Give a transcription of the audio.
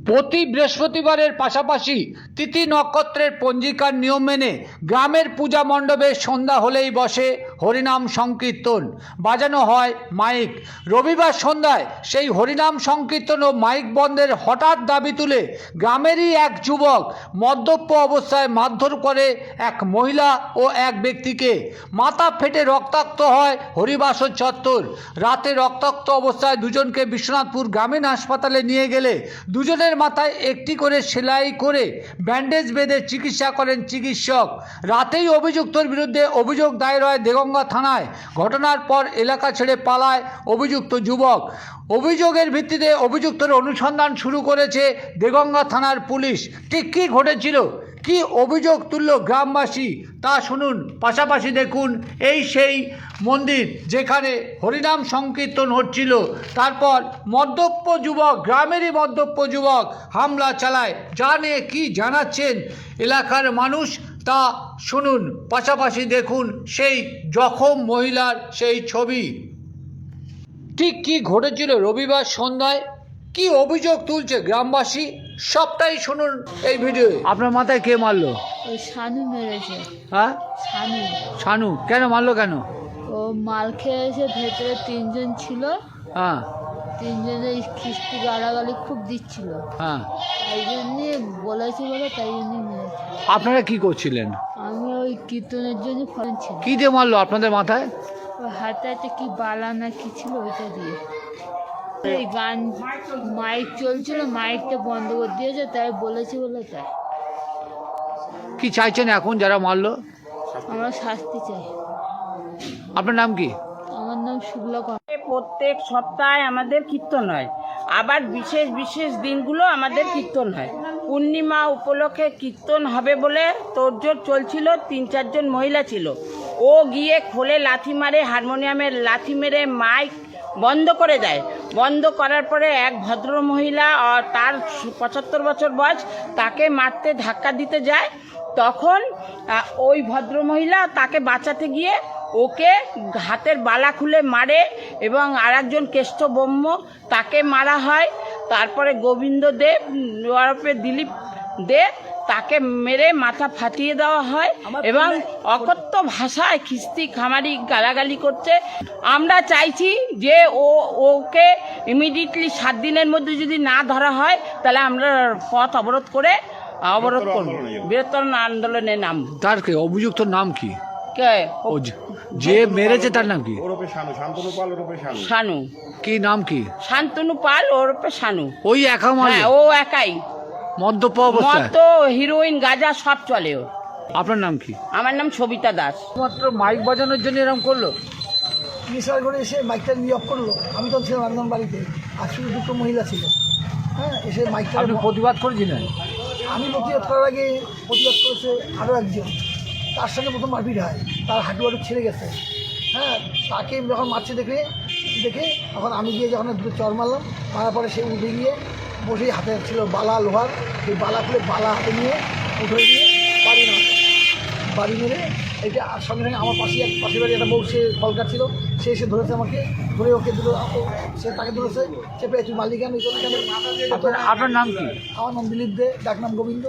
প্রতি বৃহস্পতিবারের পাশাপাশি তিথি নক্ষত্রের পঞ্জিকার নিয়ম মেনে গ্রামের পূজা মণ্ডপে সন্ধ্যা হলেই বসে হরিনাম সংকীর্তন, বাজানো হয় মাইক। রবিবার সন্ধ্যায় সেই হরিনাম সংকীর্তন ও মাইক বন্ধের হঠাৎ দাবি তুলে গ্রামেরই এক যুবক মদ্যপ অবস্থায় মারধর করে এক মহিলা ও এক ব্যক্তিকে। মাথা ফেটে রক্তাক্ত হয় হরিবাসর চত্বর। রাতে রক্তাক্ত অবস্থায় দুজনকে বিশ্বনাথপুর গ্রামীণ হাসপাতালে নিয়ে গেলে দুজনের মাথায় একটি করে সেলাই করে ব্যান্ডেজ বেঁধে চিকিৎসা করেন চিকিৎসক। রাতেই অভিযুক্তর বিরুদ্ধে অভিযোগ দায়ের হয় দেগঙ্গা থানায়। ঘটনার পর এলাকা ছেড়ে পালায় অভিযুক্ত যুবক। অভিযোগের ভিত্তিতে অভিযুক্তের অনুসন্ধান শুরু করেছে দেগঙ্গা থানার পুলিশ। ঠিক কী ঘটেছিল, কি অভিযোগ তুলল গ্রামবাসী, তা শুনুন। পাশাপাশি দেখুন এই সেই মন্দির যেখানে হরিনাম সংকীর্তন হচ্ছিল, তারপর মদ্যপ যুবক, গ্রামেরই মদ্যপ যুবক হামলা চালায়। যা নিয়ে কী জানাচ্ছেন এলাকার মানুষ তা শুনুন। পাশাপাশি দেখুন সেই জখম মহিলার সেই ছবি। ঠিক কী ঘটেছিল রবিবার সন্ধ্যায়, কি অভিযোগ তুলছে গ্রামবাসী, সবটাই শুনুন এই ভিডিওয়ে। আপনার মাথায় কে মারলো? ওই শানু মেরেছে। হ্যাঁ, শানু। শানু কেন মারলো কেন? ও মাল খেয়ে এসে ভেতরে তিনজন ছিল, হ্যাঁ তিনজনের খিস্তি গালাগালি খুব দিচ্ছিল, হ্যাঁ, তাই জন্যে বলেছি বলে তাই জন্যই মেরেছে। আপনারা কি করছিলেন? আমি ওই কীর্তনের জন্য ফোন ছিল। কি দিয়ে মারলো আপনাদের মাথায়? ওই হাতে হাতে কি বালা না কি ছিল ওইটা দিয়ে। এই গান মাইক চলছিল, মাইকটা বন্ধ করে দিয়েছে, তাই বলেছি বলে তাই। কি চাইছেন এখন যারা মারলো? আমরা শাস্তি চাই। আপনার নাম কি? আমার নাম শুক্লা। প্রত্যেক সপ্তাহে আমাদের কীর্তন হয়, আবার বিশেষ বিশেষ দিনগুলো আমাদের কীর্তন হয়। পূর্ণিমা উপলক্ষে কীর্তন হবে বলে তোড়জোড় চলছিল। 3-4 মহিলা ছিল। ও গিয়ে খোলে লাথি মারে, হারমোনিয়ামের লাথি মেরে মাইক বন্ধ করে দেয়। বন্ধ করার পরে এক ভদ্র মহিলা, তার 75 বছর বয়স, তাকে মারতে ধাক্কা দিতে যায়। তখন ওই ভদ্রমহিলা তাকে বাঁচাতে গিয়ে ওকে হাতের বালা খুলে মারে এবং আরেকজন কেষ্ট ব্রহ্ম তাকে মারা হয়। তারপরে গোবিন্দ দেব ওরফে দিলীপ দে তাকে মেরে মাথা ফাটিয়ে দেওয়া হয় এবং অকথ্য ভাষায় খিস্তি খামারি গালাগালি করছে। আমরা চাইছি যে ওকে ইমিডিয়েটলি 7 দিনের মধ্যে যদি না ধরা হয় তাহলে আমরা পথ অবরোধ করব, বৃহত্তর আন্দোলনের নাম। তার কে অভিযুক্তর নাম কি? কে? যে মেরেছে তার নাম কি? শানু। কি নাম কি? শান্তনু পাল ওরফে শানু। ওই একা মারলো? হ্যাঁ, ও একাই। মদ্যপ অবস্থায়? মদ, হিরোইন, গাঁজা সব চলে ওর। আপনার নাম কি? আমার নাম সবিতা দাস। মাত্র মাইক বাজানোর জন্য এরকম করলো? মিশাল করে এসে মাইকটা নিয়ে অফ করলো। আমি তো ছিলাম একদম বাড়িতে, আর শুধু 2টো মহিলা ছিল। হ্যাঁ, এসে মাইকটা আপনি প্রতিবাদ করেছিলেন? আমি প্রতিবাদ করার আগে প্রতিবাদ করেছে আরও একজন। তার সঙ্গে প্রথম মারপিট হয়, তার হাঁটু ছেড়ে গেছে। হ্যাঁ, তাকে যখন মারছে দেখে তখন আমি গিয়ে যখন 2টো চর মারলাম, মারার পরে সে উঠে গিয়ে বসেই হাতে ছিল বালা লোহার, সেই বালা খুলে বালা হাতে নিয়ে উঠে গিয়ে বাড়ি মেরে এটা সঙ্গে সঙ্গে আমার পাশের বাড়ি একটা বউ, সে কলকার ছিল, সে এসে ধরেছে আমাকে, ধরে ওকে সে তাকে ধরেছে, চেপে তুই মালিক কেন? আপনার নাম কি? আমার নাম দিলীপ দে, ডাক নাম গোবিন্দ।